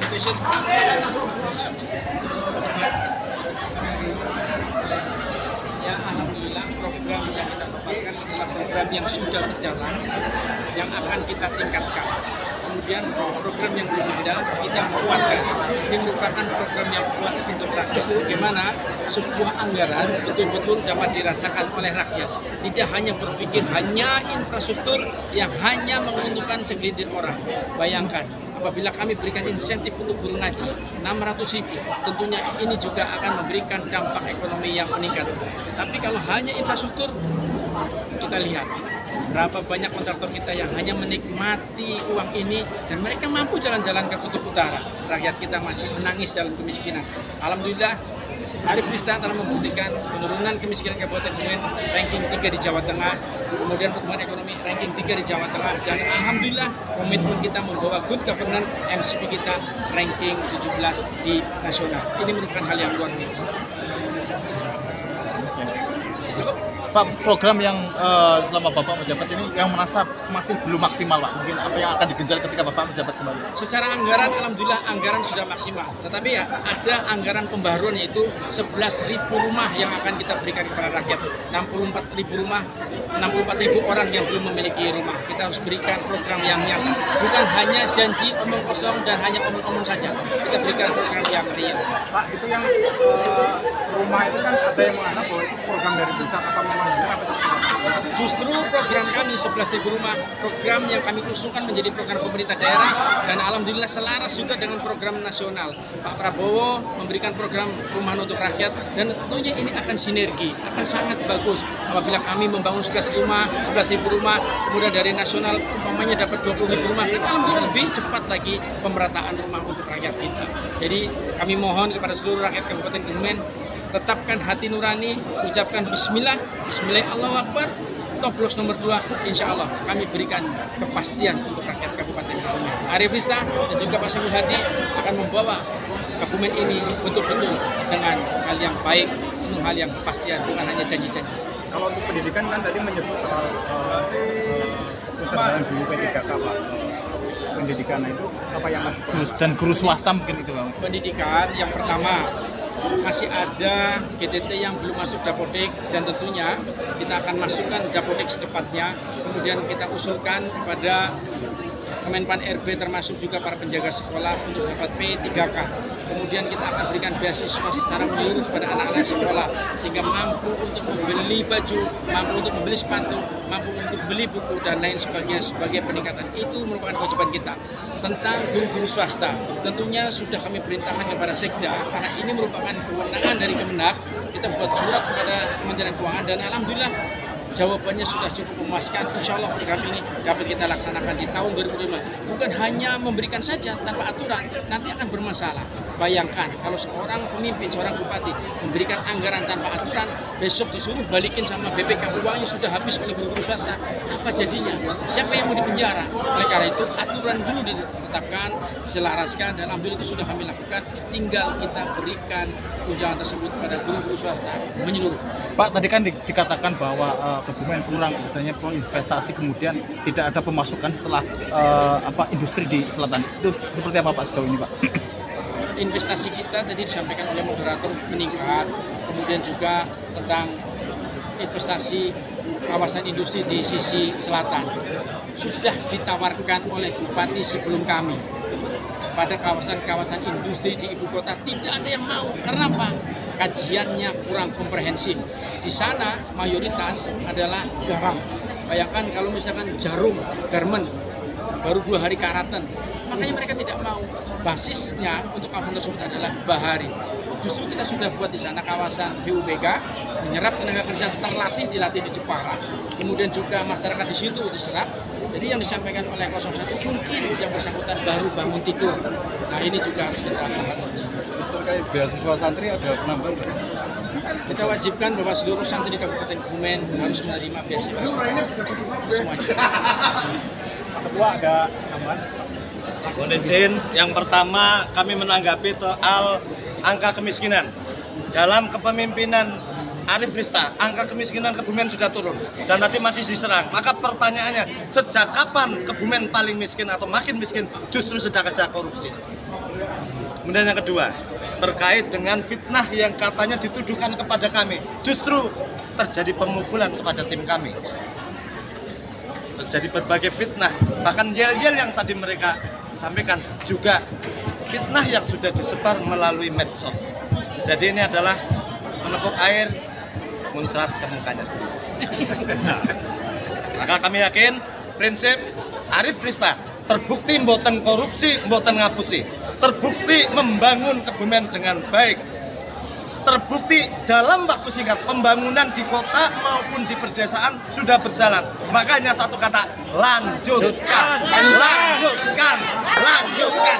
Ya, alhamdulillah program yang kita tempatkan adalah program yang sudah berjalan, yang akan kita tingkatkan. Kemudian program yang berbeda kita kuatkan. Ini merupakan program yang kuat untuk rakyat. Bagaimana sebuah anggaran betul-betul dapat dirasakan oleh rakyat. Tidak hanya berpikir hanya infrastruktur yang hanya menguntungkan segelintir orang. Bayangkan, apabila kami berikan insentif untuk guru ngaji 600.000, tentunya ini juga akan memberikan dampak ekonomi yang meningkat. Tapi kalau hanya infrastruktur, kita lihat berapa banyak kontraktor kita yang hanya menikmati uang ini dan mereka mampu jalan-jalan ke kutub utara. Rakyat kita masih menangis dalam kemiskinan. Alhamdulillah, Arif Rista telah membuktikan penurunan kemiskinan Kabupaten Kebumen ranking 3 di Jawa Tengah, kemudian pertumbuhan ekonomi ranking 3 di Jawa Tengah, dan alhamdulillah komitmen kita membawa good governance MCP kita ranking 17 di nasional. Ini merupakan hal yang luar biasa. Pak, program yang selama Bapak menjabat ini yang merasa masih belum maksimal, Pak. Mungkin apa yang akan digenjot ketika Bapak menjabat kembali? Secara anggaran, alhamdulillah anggaran sudah maksimal. Tetapi ya ada anggaran pembaruan, yaitu 11.000 rumah yang akan kita berikan kepada rakyat. 64.000 rumah, 64.000 orang yang belum memiliki rumah. Kita harus berikan program yang nyata. Bukan hanya janji omong kosong dan hanya omong-omong saja. Kita berikan program yang real. Pak, itu yang rumah itu kan ada yang menganggap bahwa itu program dari pusat atau memang justru program kami 11.000 rumah, program yang kami usulkan menjadi program pemerintah daerah dan alhamdulillah selaras juga dengan program nasional. Pak Prabowo memberikan program rumah untuk rakyat dan tentunya ini akan sinergi, akan sangat bagus apabila kami membangun 11.000 rumah, kemudian dari nasional umpamanya dapat 20.000 rumah, kita lebih cepat lagi pemerataan rumah untuk rakyat kita. Jadi kami mohon kepada seluruh rakyat Kabupaten Kebumen, tetapkan hati nurani, ucapkan bismillah, Allahu Akbar, toplos nomor 2, insya Allah kami berikan kepastian untuk rakyat Kabupaten Kebumen. Arif Rista dan juga Pak Syamsul Hadi akan membawa Kebumen ini betul-betul dengan hal yang baik, penuh hal yang kepastian, bukan hanya janji-janji. Kalau untuk pendidikan kan tadi menyebut soal kebesaran dulu P3K, Pak. Pendidikan itu apa yang masih Dan guru swasta mungkin itu, Pak. Pendidikan yang pertama, masih ada GTT yang belum masuk Dapodik dan tentunya kita akan masukkan Dapodik secepatnya. Kemudian kita usulkan kepada Kemenpan RB termasuk juga para penjaga sekolah untuk dapat P3K. Kemudian kita akan berikan beasiswa secara menyeluruh kepada anak-anak sekolah sehingga mampu untuk membeli baju, mampu untuk membeli sepatu, mampu untuk beli buku dan lain sebagainya sebagai peningkatan. Itu merupakan kewajiban kita. Tentang guru-guru swasta, tentunya sudah kami perintahkan kepada Sekda karena ini merupakan kewenangan dari Kemenak. Kita buat surat kepada Kementerian Keuangan dan alhamdulillah jawabannya sudah cukup memuaskan. Insya Allah program ini dapat kita laksanakan di tahun 2005. Bukan hanya memberikan saja tanpa aturan, nanti akan bermasalah. Bayangkan kalau seorang pemimpin, seorang bupati memberikan anggaran tanpa aturan, besok disuruh balikin sama BPK, uangnya sudah habis oleh guru-guru swasta. Apa jadinya? Siapa yang mau dipenjara? Oleh karena itu aturan dulu ditetapkan, diselaraskan, dan alhamdulillah itu sudah kami lakukan. Tinggal kita berikan tunjangan tersebut pada guru-guru swasta menyeluruh. Pak, tadi kan dikatakan bahwa Kebumen kurang adanya investasi, kemudian tidak ada pemasukan setelah industri di selatan. Itu seperti apa, Pak, sejauh ini, Pak? Investasi kita tadi disampaikan oleh moderator meningkat, kemudian juga tentang investasi kawasan industri di sisi selatan sudah ditawarkan oleh bupati sebelum kami pada kawasan-kawasan industri di ibu kota. Tidak ada yang mau. Karena apa? Kajiannya kurang komprehensif. Di sana mayoritas adalah garam. Bayangkan kalau misalkan jarum, garmen baru 2 hari karatan, makanya mereka tidak mau. Basisnya untuk kawasan tersebut adalah bahari. Justru kita sudah buat di sana kawasan PUBG, menyerap tenaga kerja terlatih, dilatih di Jepara. Kemudian juga masyarakat di situ diserap. Jadi yang disampaikan oleh 01 mungkin yang bersangkutan baru bangun tidur. Nah ini juga harus kita lakukan. terkait beasiswa santri ada penambahan? Kita wajibkan bahwa seluruh santri di Kabupaten Kebumen harus menerima beasiswa semuanya. Ketua ada tambahan? Mohon izin, yang pertama kami menanggapi soal angka kemiskinan. Dalam kepemimpinan Arif Rista, angka kemiskinan Kebumen sudah turun dan tadi masih diserang. Maka pertanyaannya, sejak kapan Kebumen paling miskin atau makin miskin? Justru sejak korupsi. Kemudian yang kedua, terkait dengan fitnah yang katanya dituduhkan kepada kami, justru terjadi pemukulan kepada tim kami. Terjadi berbagai fitnah, bahkan yel-yel yang tadi mereka sampaikan juga fitnah yang sudah disebar melalui medsos. Jadi ini adalah menepuk air muncrat ke mukanya sendiri. Maka kami yakin prinsip Arif Rista terbukti mboten korupsi, mboten ngapusi, terbukti membangun Kebumen dengan baik, terbukti dalam waktu singkat pembangunan di kota maupun di pedesaan sudah berjalan. Makanya satu kata, lanjutkan, lanjutkan, lanjutkan.